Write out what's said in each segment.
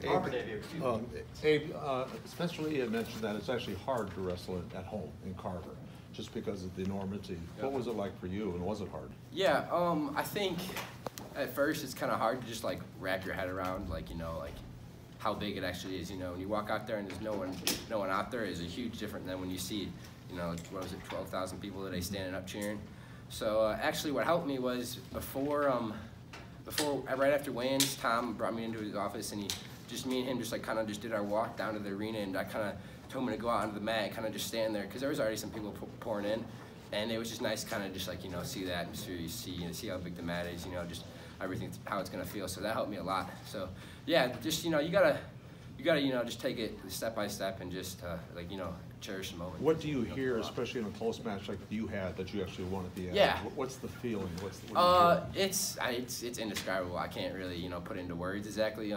Robert, Abe, Abe, Spencer Lee had mentioned that it's actually hard to wrestle at home in Carver, just because of the enormity. What was it like for you, and was it hard? Yeah, I think at first it's kind of hard to just like wrap your head around, like, you know, like how big it actually is. You know, when you walk out there and there's no one out there, is a huge difference than when you see, you know, what was it, 12,000 people today standing up cheering. So actually, what helped me was right after weigh-ins, Tom brought me into his office, and me and him just like kind of just did our walk down to the arena, and I kind of told him to go out onto the mat and kind of just stand there, because there was already some people pouring in, and it was just nice kind of just like, you know, see the atmosphere, see how big the mat is, you know, just everything, how it's gonna feel. So that helped me a lot. So yeah, just, you know, you gotta, you know, just take it step by step and just like, you know, cherish the moment. What do you hear, especially in a close match like you had that you actually won at the end? Yeah. What's the feeling? It's indescribable. I can't really, you know, put into words exactly.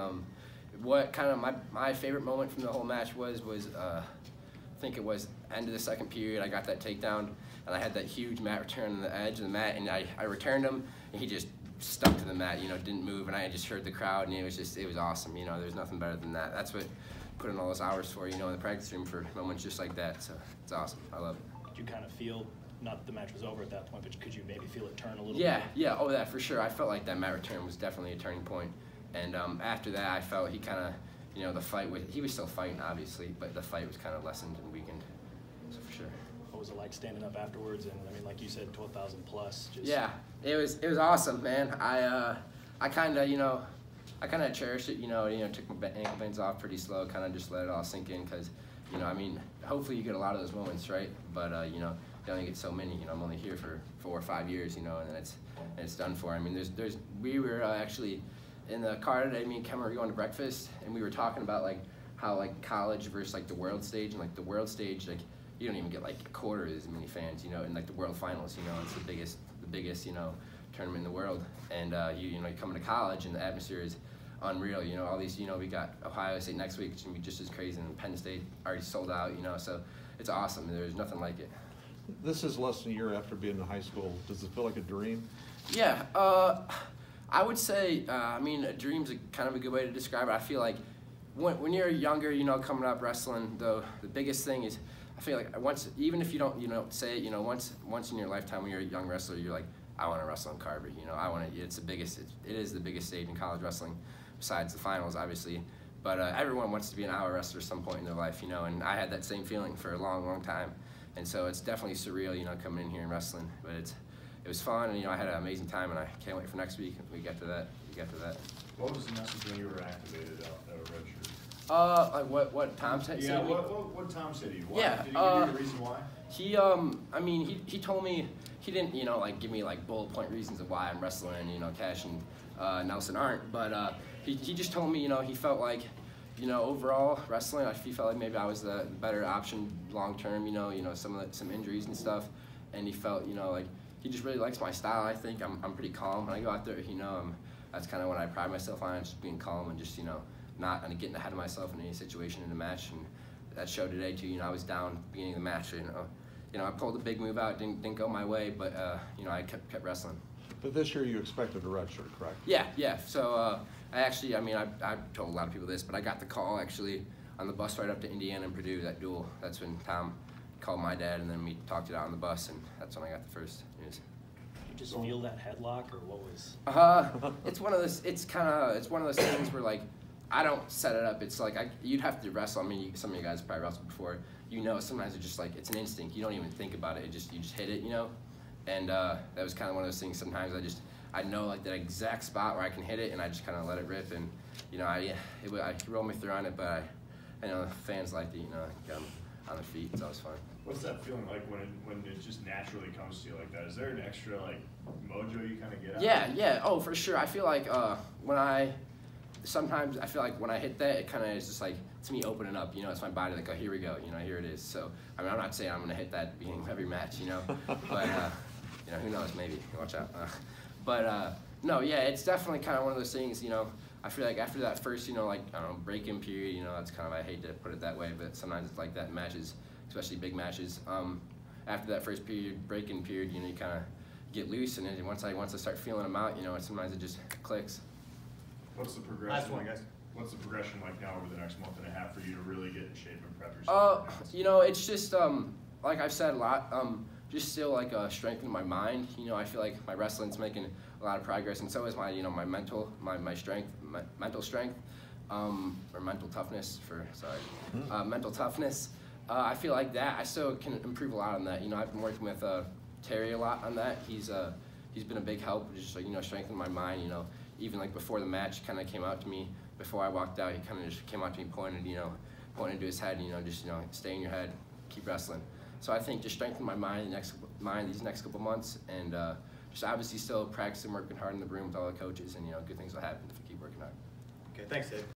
What kind of my favorite moment from the whole match was I think it was end of the second period. I got that takedown, and I had that huge mat return on the edge of the mat, and I returned him, and he just stuck to the mat, you know, didn't move, and I just heard the crowd, and it was awesome. You know, there's nothing better than that. That's what put in all those hours for, you know, in the practice room for moments just like that. So it's awesome. I love it. Did you kind of feel, not that the match was over at that point, but could you maybe feel it turn a little bit? Yeah, oh yeah, for sure. I felt like that mat return was definitely a turning point. And after that, I felt he kind of, you know, the fight he was still fighting, obviously, but the fight was kind of lessened and weakened, so for sure. What was it like standing up afterwards? And I mean, like you said, 12,000 plus. Yeah, it was awesome, man. I kind of, you know, cherished it, you know, took my ankle veins off pretty slow, kind of just let it all sink in, because, you know, I mean, hopefully you get a lot of those moments, right? But, you know, you only get so many, you know, I'm only here for 4 or 5 years, you know, and then it's done for. I mean, we were actually, in the car today, me and Ken were going to breakfast, and we were talking about, like, how, like, college versus, like, the world stage, and, like, the world stage, like, you don't even get, like, a quarter as many fans, you know, in, like, the world finals, you know, it's the biggest, you know, tournament in the world, and, you know, you come to college, and the atmosphere is unreal, you know, all these, you know, we got Ohio State next week, it's gonna be just as crazy, and Penn State already sold out, you know, so it's awesome, there's nothing like it. This is less than a year after being in high school. Does it feel like a dream? Yeah, I would say, I mean, a dream's kind of a good way to describe it. I feel like when you're younger, you know, coming up wrestling, the biggest thing is, I feel like even if you don't, you know, say it, you know, once in your lifetime when you're a young wrestler, you're like, I want to wrestle in Carver, you know, it is the biggest stage in college wrestling, besides the finals, obviously. But everyone wants to be an hour wrestler at some point in their life, you know, and I had that same feeling for a long, long time. And so it's definitely surreal, you know, coming in here and wrestling, but it was fun, and, you know, I had an amazing time, and I can't wait for next week if we get to that. What was the message when you were activated out at Red Shirt? Like what Tom said? Yeah, what Tom said to you? Why? Yeah, Did he give you the reason why? He, I mean, he told me, he didn't, you know, like, give me, like, bullet point reasons of why I'm wrestling, and, you know, Cash and Nelson aren't, but he just told me, you know, he felt like, you know, overall wrestling, he felt like maybe I was the better option long term, you know, some injuries and stuff, and he felt, you know, like, he just really likes my style. I think I'm pretty calm when I go out there, you know, that's kind of what I pride myself on, just being calm and just, you know, not getting ahead of myself in any situation in the match. And that showed today too, you know, I was down at the beginning of the match, you know, I pulled a big move out, didn't go my way, but you know, I kept wrestling. But this year you expected a red shirt, correct? Yeah. So I actually, I mean, I told a lot of people this, but I got the call actually on the bus right up to Indiana and Purdue, that duel. That's when Tom called my dad, and then we talked it out on the bus, and that's when I got the first news. Did you just feel that headlock, or what was? It's one of those. It's one of those things where, like, I don't set it up. It's like you'd have to wrestle. I mean, some of you guys probably wrestled before. You know, sometimes it's just like it's an instinct. You don't even think about it. You just hit it. You know, and that was kind of one of those things. Sometimes I know like that exact spot where I can hit it, and I just kind of let it rip. And you know, I rolled me through on it, but I know fans like to, you know, get them on their feet. It's always fun. What's that feeling like when it just naturally comes to you like that? Is there an extra like mojo you kind of get out? Yeah. Oh, for sure. I feel like sometimes I feel like when I hit that, it kind of is just like, it's me opening up, you know, it's my body like, oh, here we go, you know, here it is. So, I mean, I'm not saying I'm going to hit that at the beginning of every match, you know, but, you know, who knows, maybe, watch out. No, yeah, it's definitely kind of one of those things, you know, I feel like after that first, you know, like, I don't know, break-in period, you know, that's kind of, I hate to put it that way, but sometimes it's like that in matches, especially big matches. After that first period, break-in period, you know, you kind of get loose, and then once I start feeling them out, you know, sometimes it just clicks. What's the progression? What's the progression like now over the next month and a half for you to really get in shape and prep yourself? You know, it's just like I've said a lot. Just still like strengthening my mind. You know, I feel like my wrestling's making a lot of progress, and so is my my mental strength, mental strength, or mental toughness mental toughness. I feel like that I still can improve a lot on that. You know, I've been working with Terry a lot on that. He's been a big help, just like strengthening my mind. You know, even like before the match, kind of came out to me before I walked out. He kind of just came out to me, pointed to his head. Just stay in your head, keep wrestling. So I think just strengthen my mind these next couple months, and just obviously still practicing, working hard in the room with all the coaches, and good things will happen if you keep working hard. Okay, thanks, Abe.